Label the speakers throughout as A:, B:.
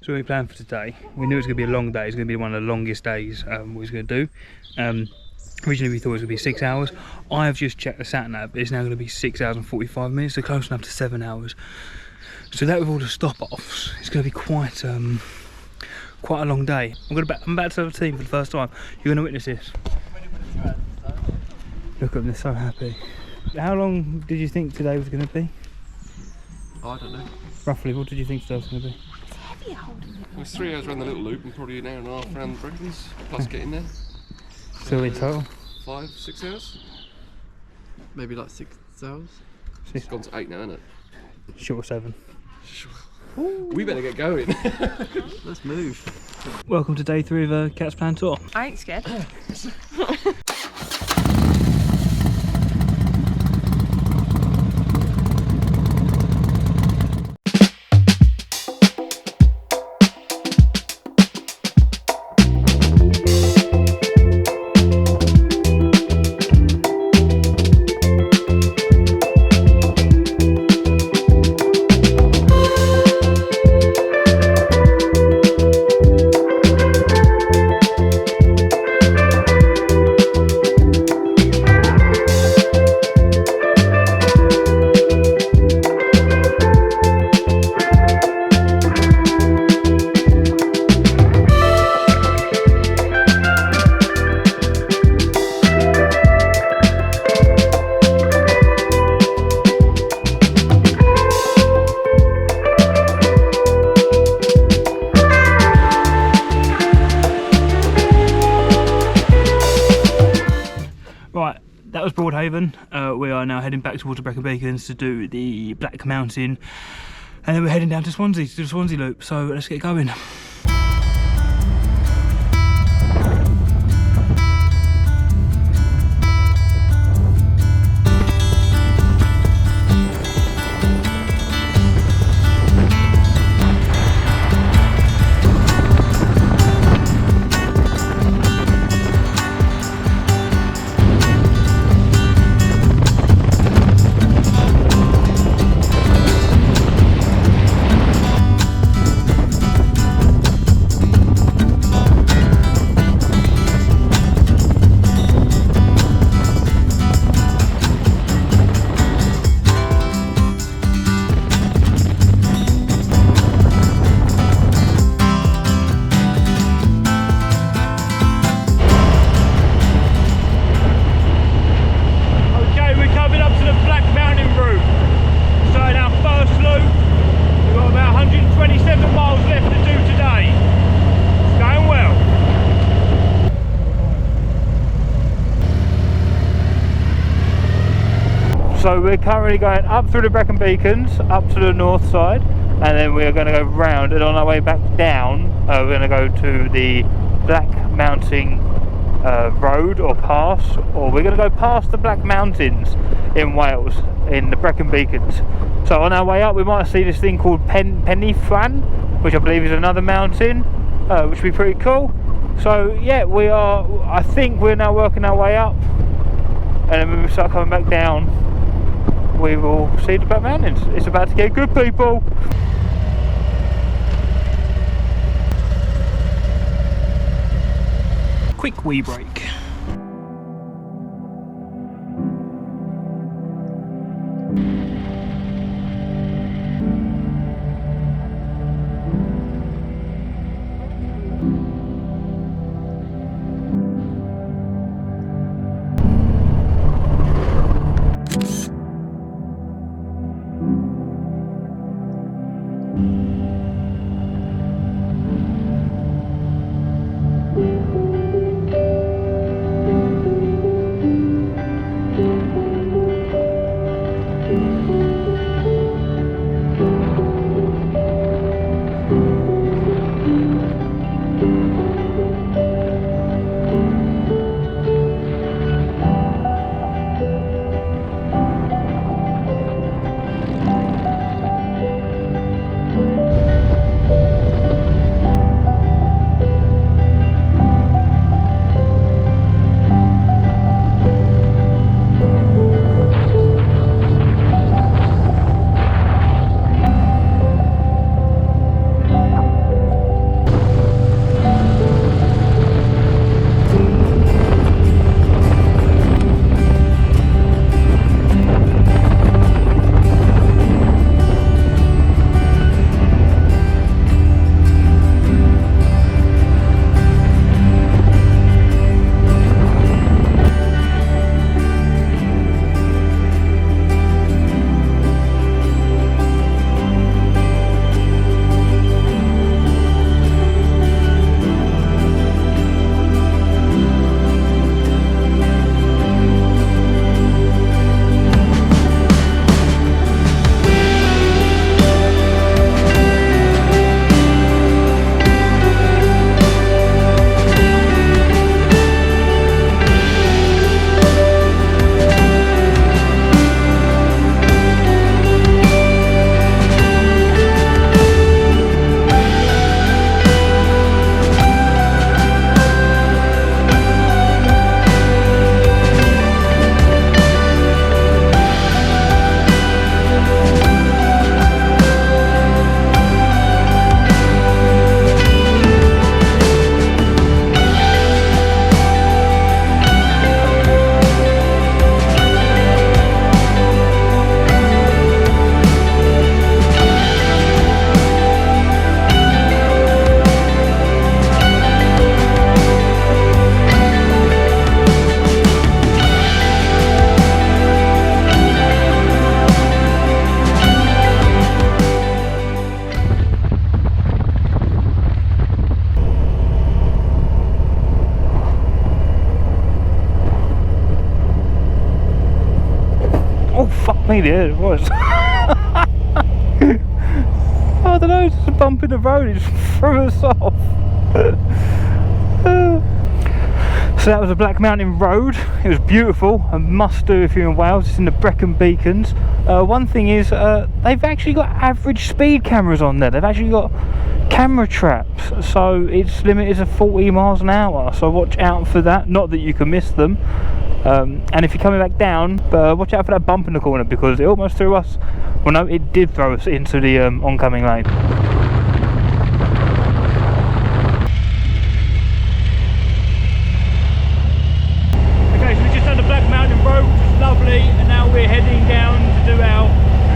A: So we planned for today. We knew it was going to be a long day. It's going to be one of the longest days we was going to do. Originally we thought it was going to be 6 hours. I've just checked the sat nav. It's now going to be 6 hours and 45 minutes, so close enough to 7 hours. So that with all the stop-offs, it's going to be quite a long day. I'm about to tell the team for the first time. You're going to witness this. Look at them, they're so happy. How long did you think today was going to be?
B: I don't know.
A: Roughly, what did you think today was going to be?
B: It was 3 hours around the little loop and probably an hour and a half around the Brecons, plus getting there.
A: So in total?
B: 5, 6 hours? Maybe like 6 hours? It's gone to 8 now, isn't it?
A: Short of 7.
B: We better get going. Let's move.
A: Welcome to day 3 of a Cat's Plan tour.
C: I ain't scared.
A: Right, that was Broadhaven. We are now heading back towards the Brecon Beacons to do the Black Mountain, and then we're heading down to Swansea to do the Swansea loop. So let's get going. So we're currently going up through the Brecon Beacons, up to the north side, and then we're going to go round, and on our way back down, we're going to go to the Black Mountain road or pass, or we're going to go past the Black Mountains in Wales, in the Brecon Beacons. So on our way up, we might see this thing called Penifran, which I believe is another mountain, which would be pretty cool. So yeah, I think we're now working our way up, and then when we start coming back down, we will see the Black Mountains. It's about to get good, people. Quick wee break. think it was. I don't know, just a bump in the road, it just threw us off. So that was the Black Mountain Road. It was beautiful, a must do if you're in Wales. It's in the Brecon Beacons. One thing is, they've actually got average speed cameras on there. They've actually got camera traps, so it's limited to 40 miles an hour. So watch out for that. Not that you can miss them. And if you're coming back down, watch out for that bump in the corner, because it almost threw us. Well, no, it did throw us into the oncoming lane. Okay, so we just done the Black Mountain Road, which is lovely, and now we're heading down to do our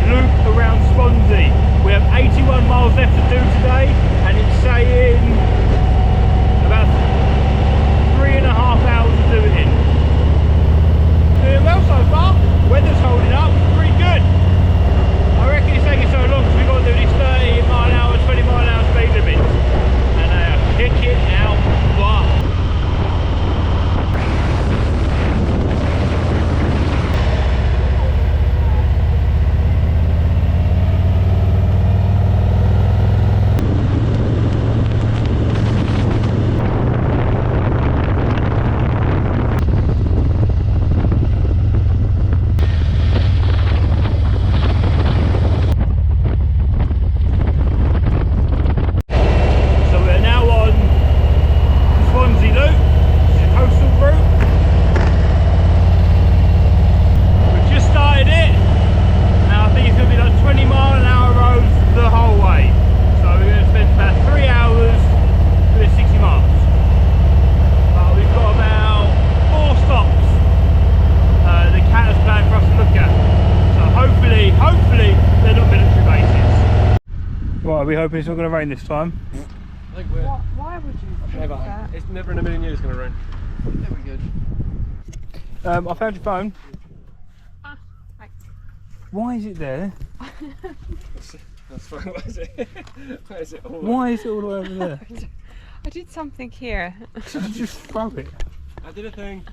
A: loop around Swansea. We have 81 miles left to do today, and it's saying about 3.5 hours to do it in. Doing well so far. Weather's holding up, pretty good. I reckon it's taking so long because we've got to do these 30 mile an hour, 20 mile an hour speed limits. And they are kicking out butt. Are we hoping it's not going to rain this time?
B: I think we're...
C: Why would you think that?
B: It's never in a million years going to rain. There we go.
A: I found your phone.
C: Ah, thanks.
A: Why is it there?
B: That's fine. Why is it? Why is it all
A: Why is it all the way over there?
C: I did something here.
A: Just throw it.
B: I did a thing.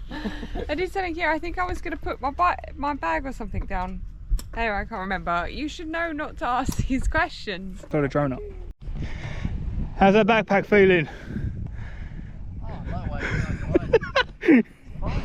C: I did something here. I think I was going to put my bag or something down. Anyway, I can't remember. You should know not to ask these questions.
A: Throw the drone up. How's that backpack feeling?
B: Oh, that way. Fine.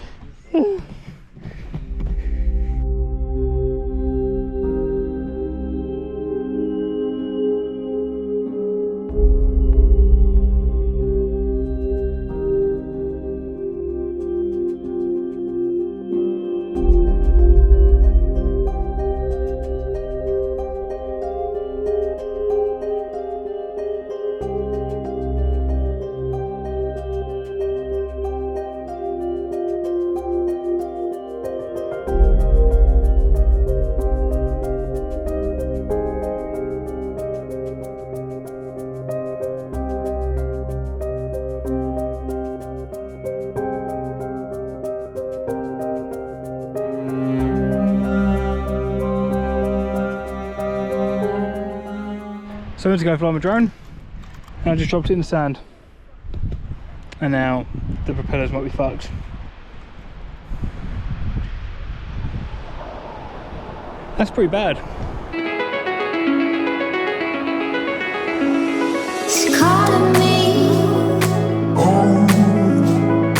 A: So I went to go fly my drone and I just dropped it in the sand, and now the propellers might be fucked. That's pretty bad.
D: She's calling me,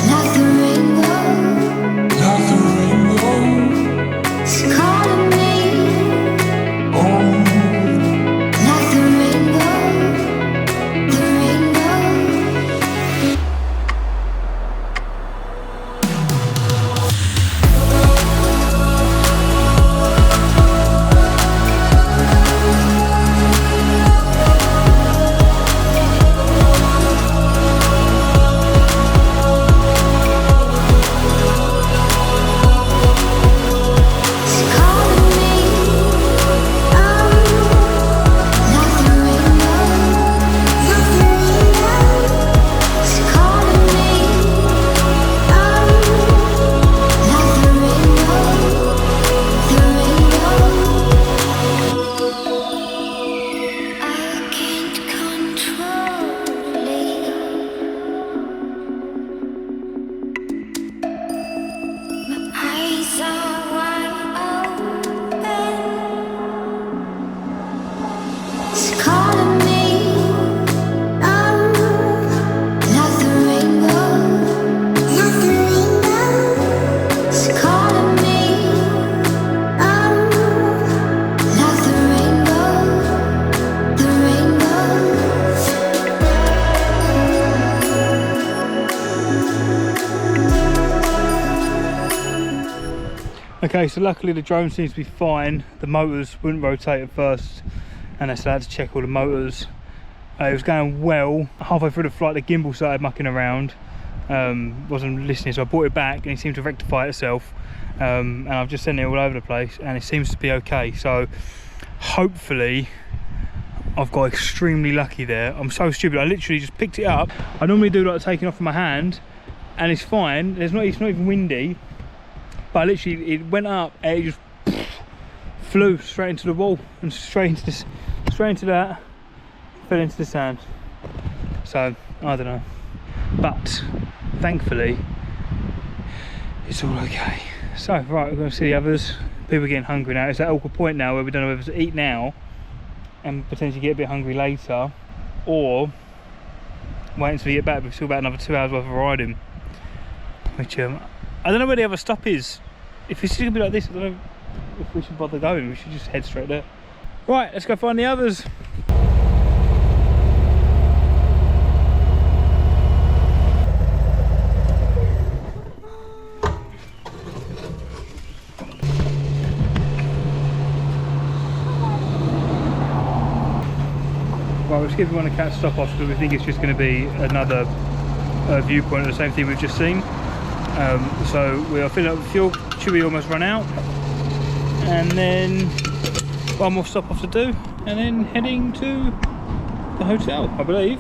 D: like the rainbow, She's calling me, like the rainbow, the rainbow.
A: Okay, so luckily the drone seems to be fine. The motors wouldn't rotate at first, and I still had to check all the motors. It was going well. Halfway through the flight, the gimbal started mucking around. Wasn't listening, so I brought it back, and it seemed to rectify itself. And I've just sent it all over the place, and it seems to be okay. So hopefully, I've got extremely lucky there. I'm so stupid. I literally just picked it up. I normally do like taking off from my hand, and it's fine. It's not even windy. But literally, it went up and it just flew straight into the wall and straight into that, fell into the sand. So I don't know, but thankfully it's all okay. So right, we're going to see the others. People are getting hungry now. It's that awkward point now where we don't know whether to eat now and potentially get a bit hungry later, or wait until we get back. We've still about another 2 hours worth of riding, which I don't know where the other stop is. If it's going to be like this, I don't know if we should bother going. We should just head straight there. Right, let's go find the others. Right, we'll skip one of the cat stop offs because we think it's just going to be another viewpoint of the same thing we've just seen. So we are filling up with fuel, should we almost run out, and then one more stop off to do, and then heading to the hotel, I believe.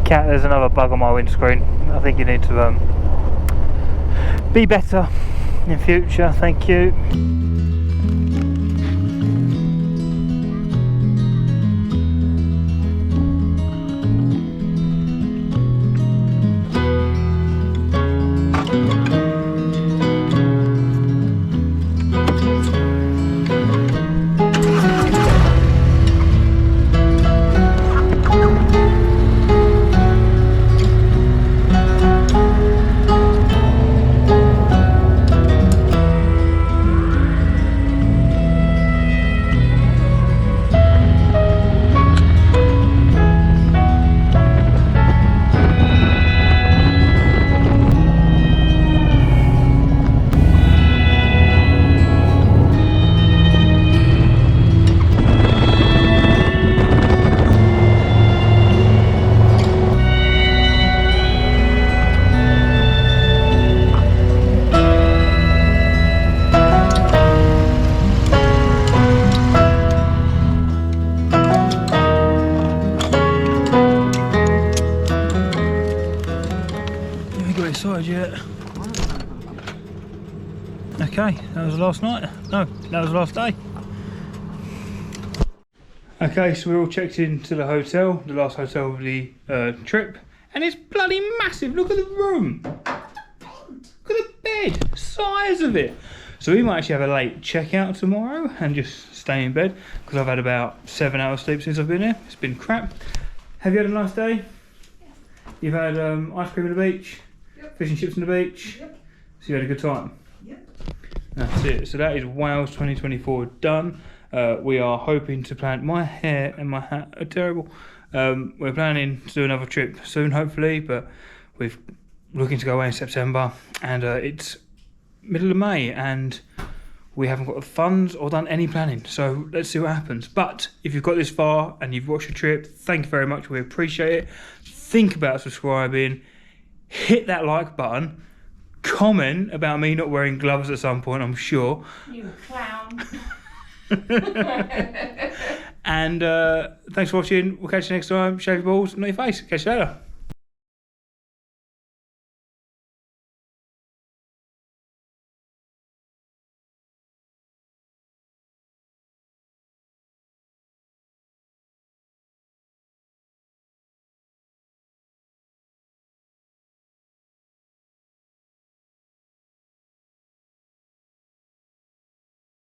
A: Cat, there's another bug on my windscreen. I think you need to be better in future, thank you. Yet. Okay, that was the last night. No, that was the last day. Okay, so we're all checked into the hotel, the last hotel of the trip, and it's bloody massive. Look at the room. Look at the bed, size of it. So we might actually have a late checkout tomorrow and just stay in bed because I've had about 7 hours sleep since I've been here. It's been crap. Have you had a nice day?
C: Yeah.
A: You've had ice cream at the beach? Fish and chips on the beach?
C: Yep.
A: So you had a good time?
C: Yep.
A: That's it. So that is Wales 2024 done. We are hoping to plan... My hair and my hat are terrible. We're planning to do another trip soon, hopefully, but we're looking to go away in September, and it's middle of May, and we haven't got the funds or done any planning. So let's see what happens. But if you've got this far and you've watched the trip, thank you very much. We appreciate it. Think about subscribing. Hit that like button, comment about me not wearing gloves at some point, I'm sure.
C: You clown.
A: And thanks for watching. We'll catch you next time. Shave your balls, not your face. Catch you later.